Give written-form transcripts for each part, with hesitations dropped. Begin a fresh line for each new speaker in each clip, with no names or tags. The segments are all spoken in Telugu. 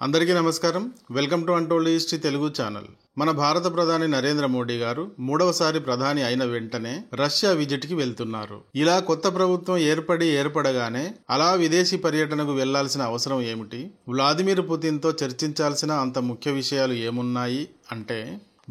అందరికీ నమస్కారం. Welcome to untold history Telugu channel. మన భారత ప్రధాని నరేంద్ర మోడీ గారు మూడవసారి ప్రధాని అయిన వెంటనే రష్యా విజిట్ కి వెళ్తున్నారు. ఇలా కొత్త ప్రభుత్వం ఏర్పడగానే అలా విదేశీ పర్యటనకు వెళ్లాల్సిన అవసరం ఏమిటి? వ్లాదిమిర్ పుతిన్ తో చర్చించాల్సిన అంత ముఖ్య విషయాలు ఏమున్నాయి అంటే,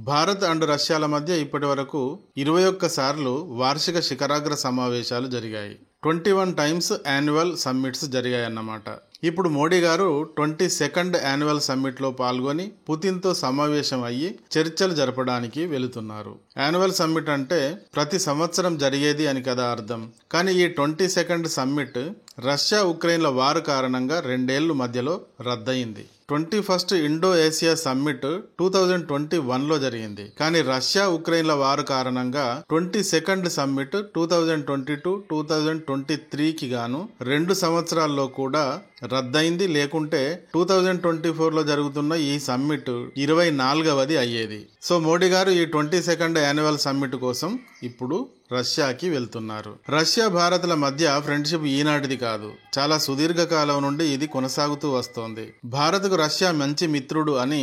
భారత్ అండ్ రష్యాల మధ్య ఇప్పటి వరకు 21 సార్లు వార్షిక శిఖరాగ్ర సమావేశాలు జరిగాయి. 21 టైమ్స్ యాన్యువల్ సమ్మిట్స్ జరిగాయన్నమాట. ఇప్పుడు మోడీ గారు 22nd యాన్యువల్ సమ్మిట్ లో పాల్గొని పుతిన్ తో సమావేశం అయ్యి చర్చలు జరపడానికి వెళుతున్నారు. యాన్యువల్ సమ్మిట్ అంటే ప్రతి సంవత్సరం జరిగేది అని కదా అర్థం. కానీ ఈ 22nd సమ్మిట్ రష్యా ఉక్రెయిన్ల వార్ కారణంగా 2 ఏళ్ల మధ్యలో రద్దయింది. 21st ఇండో ఏసియా సమ్మిట్ 2021లో జరిగింది. కానీ రష్యా ఉక్రెయిన్ల వార్ కారణంగా 22nd సమ్మిట్ 2022-2023కి గాను 2 సంవత్సరాల్లో కూడా రద్దయింది. లేకుంటే 2024లో జరుగుతున్న ఈ సమ్మిట్ 24వది అయ్యేది. సో మోడీ గారు ఈ 22nd యాన్యువల్ సమ్మిట్ కోసం ఇప్పుడు రష్యాకి వెళ్తున్నారు. రష్యా భారత్ల మధ్య ఫ్రెండ్షిప్ ఈనాటిది కాదు, చాలా సుదీర్ఘ కాలం నుండి ఇది కొనసాగుతూ వస్తోంది. భారత్కు రష్యా మంచి మిత్రుడు అని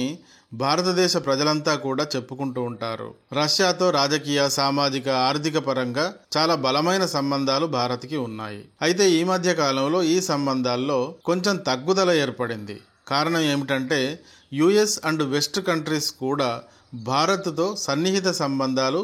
భారతదేశ ప్రజలంతా కూడా చెప్పుకుంటూ ఉంటారు. రష్యాతో రాజకీయ, సామాజిక, ఆర్థిక పరంగా చాలా బలమైన సంబంధాలు భారత్కి ఉన్నాయి. అయితే ఈ మధ్య కాలంలో ఈ సంబంధాల్లో కొంచెం తగ్గుదల ఏర్పడింది. కారణం ఏమిటంటే, యుఎస్ అండ్ వెస్ట్ కంట్రీస్ కూడా భారత్తో సన్నిహిత సంబంధాలు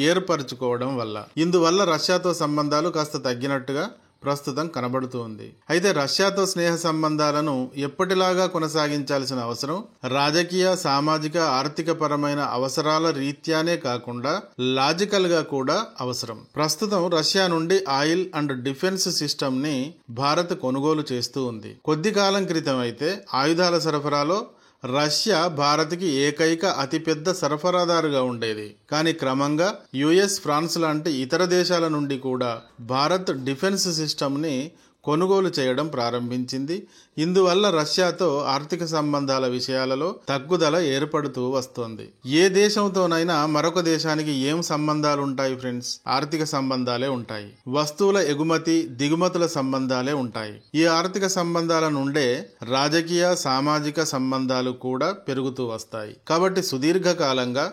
ఏర్పరచుకోవడం వల్ల, ఇందువల్ల రష్యాతో సంబంధాలు కాస్త తగ్గినట్టుగా ప్రస్తుతం కనబడుతుంది. అయితే రష్యాతో స్నేహ సంబంధాలను ఎప్పటిలాగా కొనసాగించాల్సిన అవసరం రాజకీయ, సామాజిక, ఆర్థిక పరమైన అవసరాల రీత్యానే కాకుండా లాజికల్ గా కూడా అవసరం. ప్రస్తుతం రష్యా నుండి ఆయిల్ అండ్ డిఫెన్స్ సిస్టమ్ ని భారత్ కొనుగోలు చేస్తూ ఉంది. కొద్ది కాలం క్రితం అయితే ఆయుధాల సరఫరాలో రష్యా భారత్కి ఏకైక అతిపెద్ద సరఫరాదారుగా ఉండేది. కానీ క్రమంగా యుఎస్, ఫ్రాన్స్ లాంటి ఇతర దేశాల నుండి కూడా భారత్ డిఫెన్స్ సిస్టమ్ని కొనుగోలు చేయడం ప్రారంభించింది. ఇందువల్ల రష్యాతో ఆర్థిక సంబంధాల విషయాలలో తగ్గుదల ఏర్పడుతూ వస్తోంది. ఏ దేశంతోనైనా మరొక దేశానికి ఏం సంబంధాలు ఉంటాయి ఫ్రెండ్స్? ఆర్థిక సంబంధాలే ఉంటాయి. వస్తువుల ఎగుమతి, దిగుమతుల సంబంధాలే ఉంటాయి. ఈ ఆర్థిక సంబంధాల నుండే రాజకీయ, సామాజిక సంబంధాలు కూడా పెరుగుతూ వస్తాయి. కాబట్టి సుదీర్ఘకాలంగా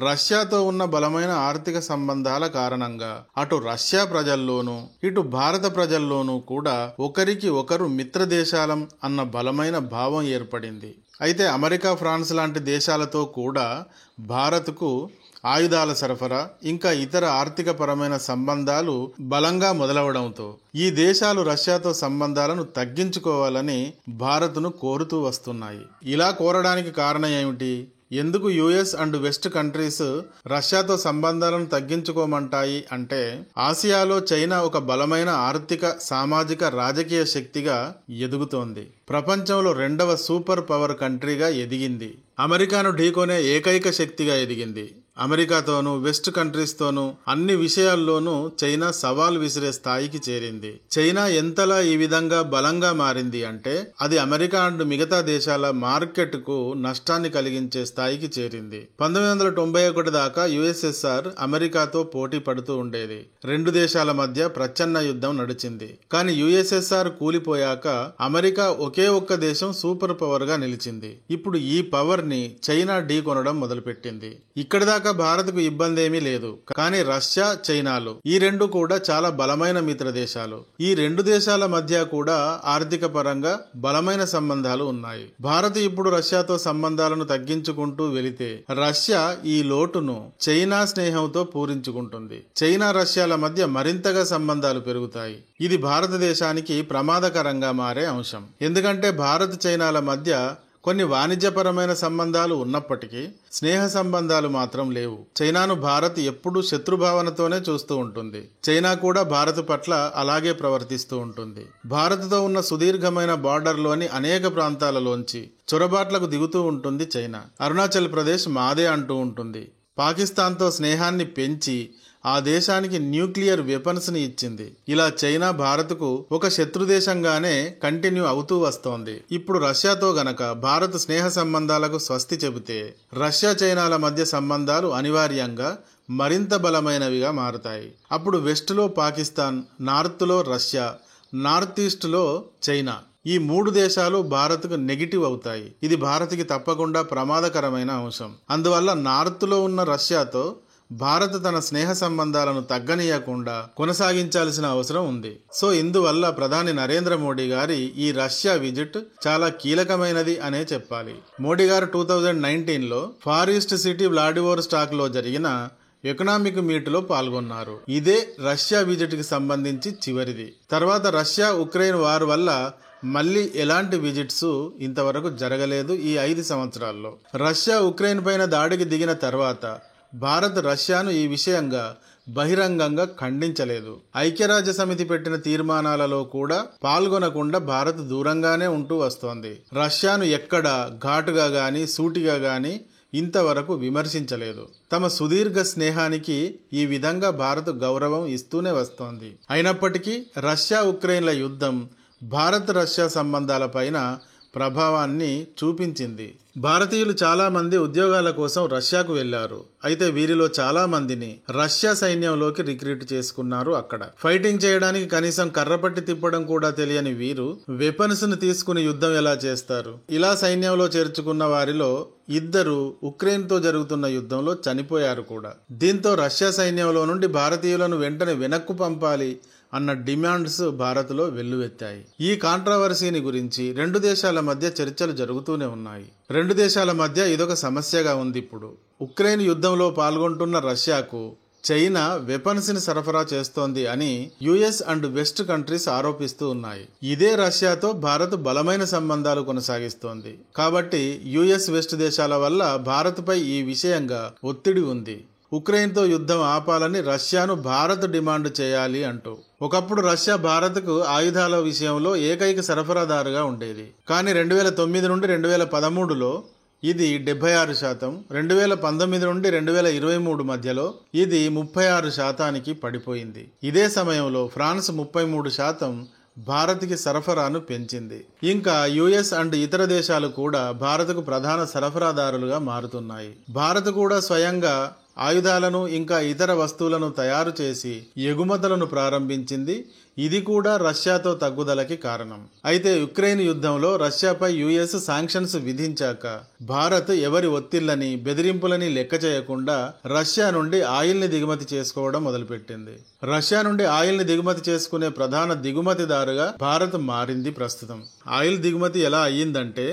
రష్యాతో ఉన్న బలమైన ఆర్థిక సంబంధాల కారణంగా అటు రష్యా ప్రజల్లోనూ ఇటు భారత ప్రజల్లోనూ కూడా ఒకరికి ఒకరు మిత్ర దేశాలం అన్న బలమైన భావం ఏర్పడింది. అయితే అమెరికా, ఫ్రాన్స్ లాంటి దేశాలతో కూడా భారత్కు ఆయుధాల సరఫరా, ఇంకా ఇతర ఆర్థిక పరమైన సంబంధాలు బలంగా మొదలవడంతో ఈ దేశాలు రష్యాతో సంబంధాలను తగ్గించుకోవాలని భారత్ను కోరుతూ వస్తున్నాయి. ఇలా కోరడానికి కారణం ఏమిటి? ఎందుకు యుఎస్ అండ్ వెస్ట్ కంట్రీస్ రష్యాతో సంబంధాలను తగ్గించుకోమంటాయి అంటే, ఆసియాలో చైనా ఒక బలమైన ఆర్థిక, సామాజిక, రాజకీయ శక్తిగా ఎదుగుతోంది. ప్రపంచంలో 2వ సూపర్ పవర్ కంట్రీగా ఎదిగింది. అమెరికాను ఢీకొనే ఏకైక శక్తిగా ఎదిగింది. అమెరికాతోనూ వెస్ట్ కంట్రీస్తోనూ అన్ని విషయాల్లోనూ చైనా సవాల్ విసిరే స్థాయికి చేరింది. చైనా ఎంతలా ఈ విధంగా బలంగా మారింది అంటే, అది అమెరికా అండ్ మిగతా దేశాల మార్కెట్ కు నష్టాన్ని కలిగించే స్థాయికి చేరింది. 1991 దాకా యుఎస్ఎస్ఆర్ అమెరికాతో పోటీ పడుతూ ఉండేది. 2 దేశాల మధ్య ప్రచ్ఛన్న యుద్ధం నడిచింది. కానీ యుఎస్ఎస్ఆర్ కూలిపోయాక అమెరికా ఒకే ఒక్క దేశం సూపర్ పవర్ గా నిలిచింది. ఇప్పుడు ఈ పవర్ ని చైనా ఢీ కొనడం మొదలుపెట్టింది. ఇక్కడ దాకా భారత్కు ఇబ్బంది ఏమీ లేదు. కానీ రష్యా, చైనాలు ఈ 2 కూడా చాలా బలమైన మిత్ర దేశాలు. ఈ 2 దేశాల మధ్య కూడా ఆర్థిక పరంగా బలమైన సంబంధాలు ఉన్నాయి. భారత్ ఇప్పుడు రష్యాతో సంబంధాలను తగ్గించుకుంటూ వెళితే రష్యా ఈ లోటును చైనా స్నేహంతో పూరించుకుంటుంది. చైనా, రష్యాల మధ్య మరింతగా సంబంధాలు పెరుగుతాయి. ఇది భారతదేశానికి ప్రమాదకరంగా మారే అంశం. ఎందుకంటే భారత్, చైనాల మధ్య కొన్ని వాణిజ్యపరమైన సంబంధాలు ఉన్నప్పటికీ స్నేహ సంబంధాలు మాత్రం లేవు. చైనాను భారత్ ఎప్పుడూ శత్రుభావనతోనే చూస్తూ ఉంటుంది. చైనా కూడా భారత్ పట్ల అలాగే ప్రవర్తిస్తూ ఉంటుంది. భారత్తో ఉన్న సుదీర్ఘమైన బార్డర్లోని అనేక ప్రాంతాలలోంచి చొరబాట్లకు దిగుతూ ఉంటుంది చైనా. అరుణాచల్ ప్రదేశ్ మాదే అంటూ ఉంటుంది. పాకిస్తాన్తో స్నేహాన్ని పెంచి ఆ దేశానికి న్యూక్లియర్ వెపన్స్ ని ఇచ్చింది. ఇలా చైనా భారత్కు ఒక శత్రుదేశంగానే కంటిన్యూ అవుతూ వస్తోంది. ఇప్పుడు రష్యాతో గనక భారత్ స్నేహ సంబంధాలకు స్వస్తి చెబితే రష్యా, చైనాల మధ్య సంబంధాలు అనివార్యంగా మరింత బలమైనవిగా మారుతాయి. అప్పుడు వెస్ట్లో పాకిస్తాన్, నార్త్లో రష్యా, నార్త్ ఈస్ట్లో చైనా, ఈ 3 దేశాలు భారత్కు నెగిటివ్ అవుతాయి. ఇది భారత్కి తప్పకుండా ప్రమాదకరమైన అంశం. అందువల్ల నార్త్లో ఉన్న రష్యాతో భారత్ తన స్నేహ సంబంధాలను తగ్గనీయకుండా కొనసాగించాల్సిన అవసరం ఉంది. సో ఇందువల్ల ప్రధాని నరేంద్ర మోడీ గారి ఈ రష్యా విజిట్ చాలా కీలకమైనది అనే చెప్పాలి. మోడీ గారు 2019లో ఫార్ ఈస్ట్ సిటీ వ్లాడివోస్టాక్ లో జరిగిన ఎకనామిక్ మీట్లో పాల్గొన్నారు. ఇదే రష్యా విజిట్ కి సంబంధించి చివరిది. తర్వాత రష్యా ఉక్రెయిన్ వార్ వల్ల మళ్ళీ ఎలాంటి విజిట్స్ ఇంతవరకు జరగలేదు. ఈ 5 సంవత్సరాల్లో రష్యా ఉక్రెయిన్ పైన దాడికి దిగిన తర్వాత భారత్ రష్యాను ఈ విషయంగా బహిరంగంగా ఖండించలేదు. ఐక్యరాజ్య సమితి పెట్టిన తీర్మానాలలో కూడా పాల్గొనకుండా భారత్ దూరంగానే ఉంటూ వస్తోంది. రష్యాను ఎక్కడ ఘాటుగా గాని సూటిగా గాని ఇంతవరకు విమర్శించలేదు. తమ సుదీర్ఘ స్నేహానికి ఈ విధంగా భారత్ గౌరవం ఇస్తూనే వస్తోంది. అయినప్పటికీ రష్యా ఉక్రెయిన్ల యుద్ధం భారత్ రష్యా సంబంధాలపైన ప్రభావాన్ని చూపించింది. భారతీయులు చాలా మంది ఉద్యోగాల కోసం రష్యాకు వెళ్లారు. అయితే వీరిలో చాలా మందిని రష్యా సైన్యంలోకి రిక్రూట్ చేసుకున్నారు. అక్కడ ఫైటింగ్ చేయడానికి కనీసం కర్రపట్టి తిప్పడం కూడా తెలియని వీరు వెపన్స్ ను తీసుకుని యుద్ధం ఎలా చేస్తారు? ఇలా సైన్యంలో చేర్చుకున్న వారిలో 2 ఉక్రెయిన్ తో జరుగుతున్న యుద్ధంలో చనిపోయారు కూడా. దీంతో రష్యా సైన్యంలో నుండి భారతీయులను వెంటనే వెనక్కు పంపాలి అన్న డిమాండ్స్ భారత్లో వెల్లువెత్తాయి. ఈ కాంట్రవర్సీని గురించి 2 దేశాల మధ్య చర్చలు జరుగుతూనే ఉన్నాయి. 2 దేశాల మధ్య ఇదొక సమస్యగా ఉంది. ఇప్పుడు ఉక్రెయిన్ యుద్ధంలో పాల్గొంటున్న రష్యాకు చైనా వెపన్స్ ని సరఫరా చేస్తోంది అని యుఎస్ అండ్ వెస్ట్ కంట్రీస్ ఆరోపిస్తూ ఉన్నాయి. ఇదే రష్యాతో భారత్ బలమైన సంబంధాలు కొనసాగిస్తోంది. కాబట్టి యుఎస్ వెస్ట్ దేశాల వల్ల భారత్ పై ఈ విషయంగా ఒత్తిడి ఉంది. ఉక్రెయిన్తో యుద్ధం ఆపాలని రష్యాను భారత్ డిమాండ్ చేయాలి అంటూ. ఒకప్పుడు రష్యా భారత్కు ఆయుధాల విషయంలో ఏకైక సరఫరాదారుగా ఉండేది. కానీ 2009 నుండి 2013లో ఇది 76%, 2019 నుండి 2023 మధ్యలో ఇది 36%కి పడిపోయింది. ఇదే సమయంలో ఫ్రాన్స్ 33% భారత్కి సరఫరాను పెంచింది. ఇంకా యుఎస్ అండ్ ఇతర దేశాలు కూడా భారత్కు ప్రధాన సరఫరాదారులుగా మారుతున్నాయి. భారత్ కూడా స్వయంగా ఆయుధాలను ఇంకా ఇతర వస్తువులను తయారు చేసి ఎగుమతులను ప్రారంభించింది. ఇది కూడా రష్యాతో తగ్గుదలకి కారణం. అయితే ఉక్రెయిన్ యుద్ధంలో రష్యాపై యుఎస్ శాంక్షన్స్ విధించాక భారత్ ఎవరి ఒత్తిళ్లని బెదిరింపులని లెక్క చేయకుండా రష్యా నుండి ఆయిల్ ని దిగుమతి చేసుకోవడం మొదలుపెట్టింది. రష్యా నుండి ఆయిల్ ని దిగుమతి చేసుకునే ప్రధాన దిగుమతిదారుగా భారత్ మారింది. ప్రస్తుతం ఆయిల్ దిగుమతి ఎలా అయ్యిందంటే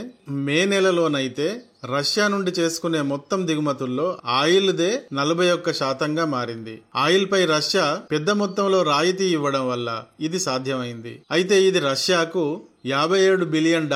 మే నెలలోనైతే రష్యా నుండి చేసుకునే మొత్తం దిగుమతుల్లో ఆయిల్దే 41%గా మారింది. ఆయిల్ పై రష్యా పెద్ద మొత్తంలో రాయితీ ఇవ్వడం వల్ల ఇది సాధ్యమైంది. అయితే ఇది రష్యాకు $57 బిలియన్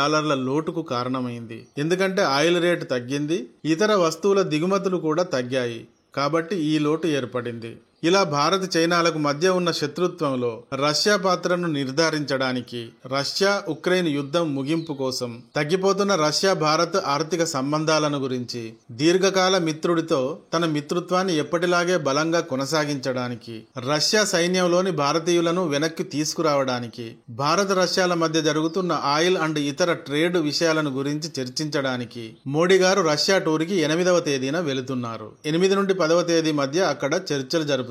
లోటుకు కారణమైంది. ఎందుకంటే ఆయిల్ రేటు తగ్గింది, ఇతర వస్తువుల దిగుమతులు కూడా తగ్గాయి. కాబట్టి ఈ లోటు ఏర్పడింది. ఇలా భారత్ చైనాలకు మధ్య ఉన్న శత్రుత్వంలో రష్యా పాత్రను నిర్ధారించడానికి రష్యా ఉక్రెయిన్ యుద్ధం ముగింపు కోసం తగ్గిపోతున్న రష్యా భారత్ ఆర్థిక సంబంధాలను గురించి దీర్ఘకాల మిత్రుడితో తన మిత్రుత్వాన్ని ఎప్పటిలాగే బలంగా కొనసాగించడానికి రష్యా సైన్యంలోని భారతీయులను వెనక్కి తీసుకురావడానికి భారత్ రష్యాల మధ్య జరుగుతున్న ఆయిల్ అండ్ ఇతర ట్రేడ్ విషయాలను గురించి చర్చించడానికి మోడీ గారు రష్యా టూర్కి 8వ తేదీన వెళుతున్నారు. 8 నుండి 10వ తేదీ మధ్య అక్కడ చర్చలు జరుపుతారు.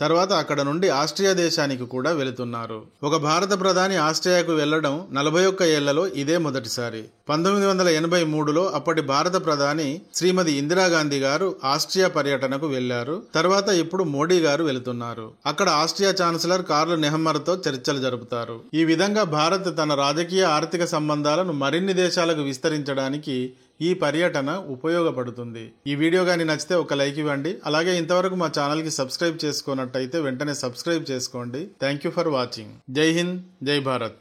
తర్వాత అక్కడ నుండి ఆస్ట్రియా దేశానికి కూడా వెళుతున్నారు. ఒక భారత ప్రధాని ఆస్ట్రియాకు వెళ్లడం 41 ఏళ్లలో ఇదే మొదటిసారి. 1983లో అప్పటి భారత ప్రధాని శ్రీమతి ఇందిరాగాంధీ గారు ఆస్ట్రియా పర్యటనకు వెళ్లారు. తర్వాత ఇప్పుడు మోడీ గారు వెళుతున్నారు. అక్కడ ఆస్ట్రియా ఛాన్సలర్ కార్ల్ నెహమ్మర్ తో చర్చలు జరుపుతారు. ఈ విధంగా భారత్ తన రాజకీయ ఆర్థిక సంబంధాలను మరిన్ని దేశాలకు విస్తరించడానికి ఈ పర్యటన ఉపయోగపడుతుంది. ఈ వీడియో గాని నచ్చితే ఒక లైక్ ఇవ్వండి. అలాగే ఇంతవరకు మా ఛానల్ కి సబ్స్క్రైబ్ చేసుకున్నట్టయితే వెంటనే సబ్స్క్రైబ్ చేసుకోండి. Thank you for watching. జై హింద్, జై భారత్.